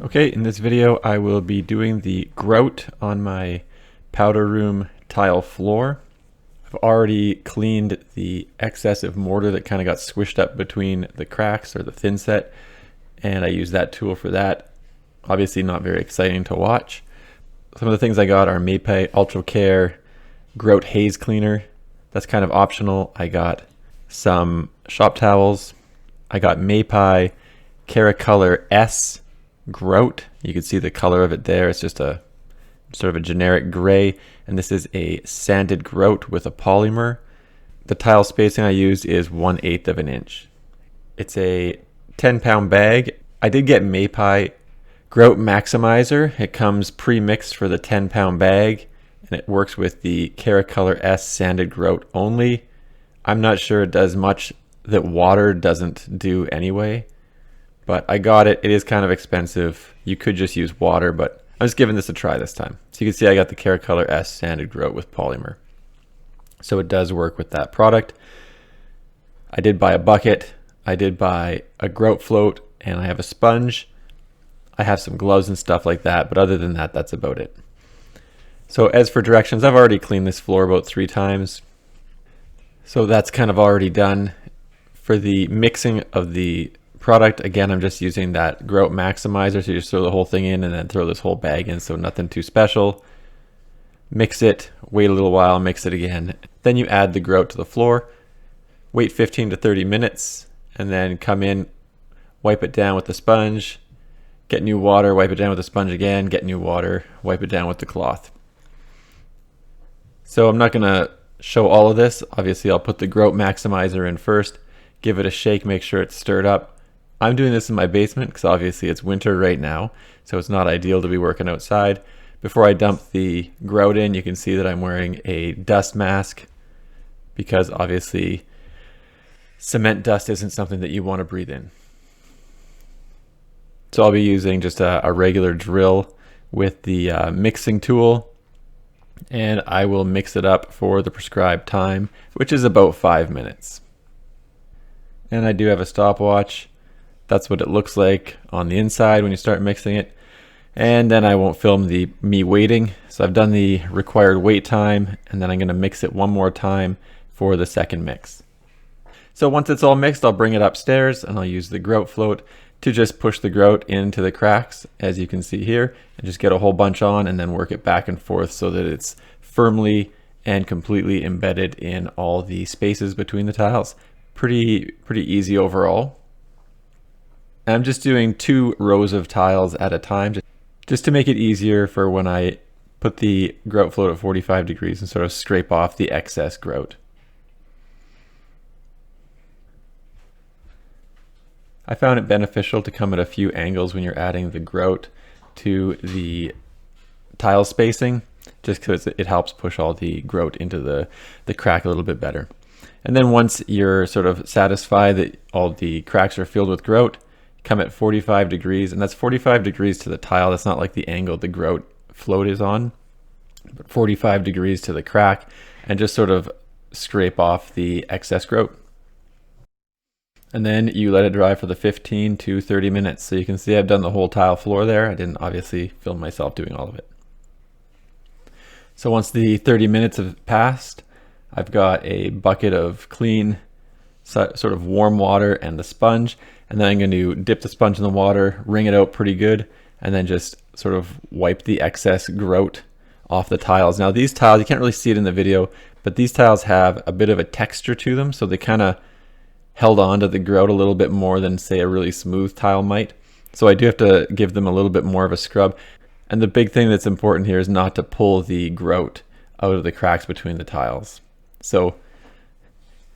Okay, in this video I will be doing the grout on my powder room tile floor. I've already cleaned the excessive mortar that kind of got squished up between the cracks or the thin set, and I use that tool for that. Obviously not very exciting to watch. Some of the things I got are Mapei Ultra Care Grout Haze Cleaner. That's kind of optional. I got some shop towels. I got Mapei Caracolor S Grout. You can see the color of it there. It's just a sort of a generic gray, and this is a sanded grout with a polymer. The tile spacing I used is 1/8 of an inch. It's a 10-pound bag. I did get Mapei Grout Maximizer. It comes pre-mixed for the 10-pound bag, and it works with the Caracolor S sanded grout only. I'm not sure it does much that water doesn't do anyway, but I got it. It is kind of expensive. You could just use water, but I'm just giving this a try this time. So you can see I got the Caracolor S sanded grout with polymer. So it does work with that product. I did buy a bucket. I did buy a grout float, and I have a sponge. I have some gloves and stuff like that, but other than that, that's about it. So as for directions, I've already cleaned this floor about 3 times. So that's kind of already done. For the mixing of the product, again, I'm just using that Grout Maximizer, so you just throw the whole thing in and then throw this whole bag in, so nothing too special. Mix it, wait a little while, mix it again. Then you add the grout to the floor, wait 15 to 30 minutes, and then come in, wipe it down with the sponge, get new water, wipe it down with the sponge again, get new water, wipe it down with the cloth. So I'm not going to show all of this. Obviously, I'll put the Grout Maximizer in first, give it a shake, make sure it's stirred up. I'm doing this in my basement because obviously it's winter right now, so it's not ideal to be working outside. Before I dump the grout in, you can see that I'm wearing a dust mask because obviously cement dust isn't something that you want to breathe in. So I'll be using just a regular drill with the mixing tool, and I will mix it up for the prescribed time, which is about 5 minutes. And I do have a stopwatch. That's what it looks like on the inside when you start mixing it. And then I won't film me waiting. So I've done the required wait time, and then I'm going to mix it one more time for the second mix. So once it's all mixed, I'll bring it upstairs and I'll use the grout float to just push the grout into the cracks, as you can see here, and just get a whole bunch on and then work it back and forth so that it's firmly and completely embedded in all the spaces between the tiles. Pretty easy overall. I'm just doing 2 rows of tiles at a time just to make it easier for when I put the grout float at 45 degrees and sort of scrape off the excess grout. I found it beneficial to come at a few angles when you're adding the grout to the tile spacing, just because it helps push all the grout into the crack a little bit better. And then once you're sort of satisfied that all the cracks are filled with grout, come at 45 degrees, and that's 45 degrees to the tile. That's not like the angle the grout float is on, but 45 degrees to the crack, and just sort of scrape off the excess grout. And then you let it dry for the 15 to 30 minutes. So you can see I've done the whole tile floor there. I didn't obviously film myself doing all of it. So once the 30 minutes have passed, I've got a bucket of clean, sort of warm water and the sponge, and then I'm going to dip the sponge in the water, wring it out pretty good, and then just sort of wipe the excess grout off the tiles. Now these tiles, you can't really see it in the video, but these tiles have a bit of a texture to them, so they kind of held on to the grout a little bit more than, say, a really smooth tile might. So I do have to give them a little bit more of a scrub. And the big thing that's important here is not to pull the grout out of the cracks between the tiles. So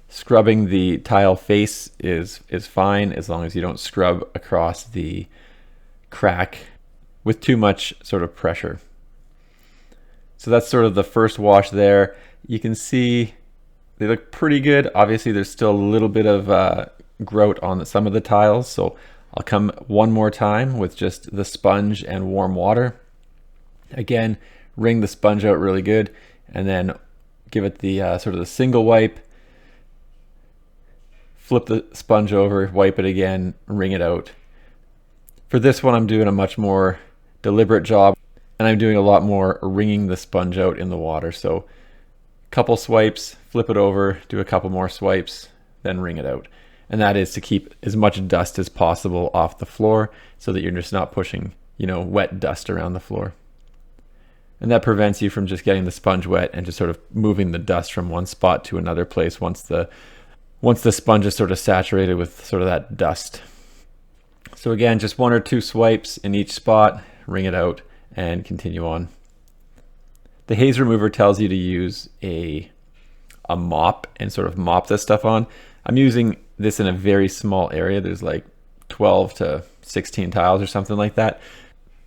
scrubbing the tile face is fine as long as you don't scrub across the crack with too much sort of pressure. So that's sort of the first wash there. You can see they look pretty good. Obviously there's still a little bit of grout on some of the tiles, so I'll come one more time with just the sponge and warm water. Again, wring the sponge out really good, and then give it the sort of the single wipe, flip the sponge over, wipe it again, wring it out. For this one, I'm doing a much more deliberate job, and I'm doing a lot more wringing the sponge out in the water. So a couple swipes, flip it over, do a couple more swipes, then wring it out. And that is to keep as much dust as possible off the floor so that you're just not pushing, wet dust around the floor. And that prevents you from just getting the sponge wet and just sort of moving the dust from one spot to another place once the sponge is sort of saturated with sort of that dust. So again, just 1 or 2 swipes in each spot, wring it out, and continue on. The haze remover tells you to use a mop and sort of mop this stuff on. I'm using this in a very small area. There's like 12 to 16 tiles or something like that.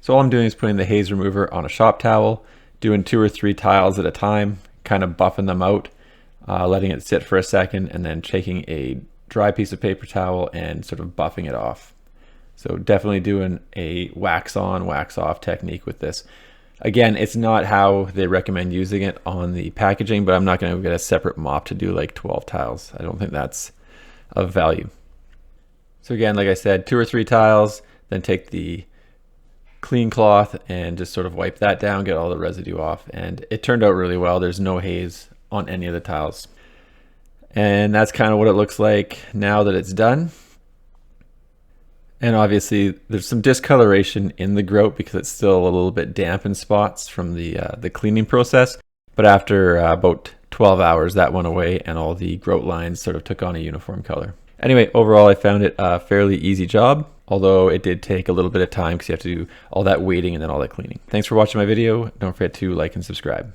So all I'm doing is putting the haze remover on a shop towel, doing 2 or 3 tiles at a time, kind of buffing them out, letting it sit for a second, and then taking a dry piece of paper towel and sort of buffing it off. So definitely doing a wax on, wax off technique with this. Again, it's not how they recommend using it on the packaging, but I'm not going to get a separate mop to do like 12 tiles. I don't think that's of value. So again, like I said, 2 or 3 tiles, then take the clean cloth and just sort of wipe that down, get all the residue off. And it turned out really well. There's no haze on any of the tiles. And that's kind of what it looks like now that it's done. And obviously there's some discoloration in the grout because it's still a little bit damp in spots from the cleaning process. But after about 12 hours, that went away and all the grout lines sort of took on a uniform color. Anyway, overall, I found it a fairly easy job, although it did take a little bit of time because you have to do all that waiting and then all that cleaning. Thanks for watching my video. Don't forget to like and subscribe.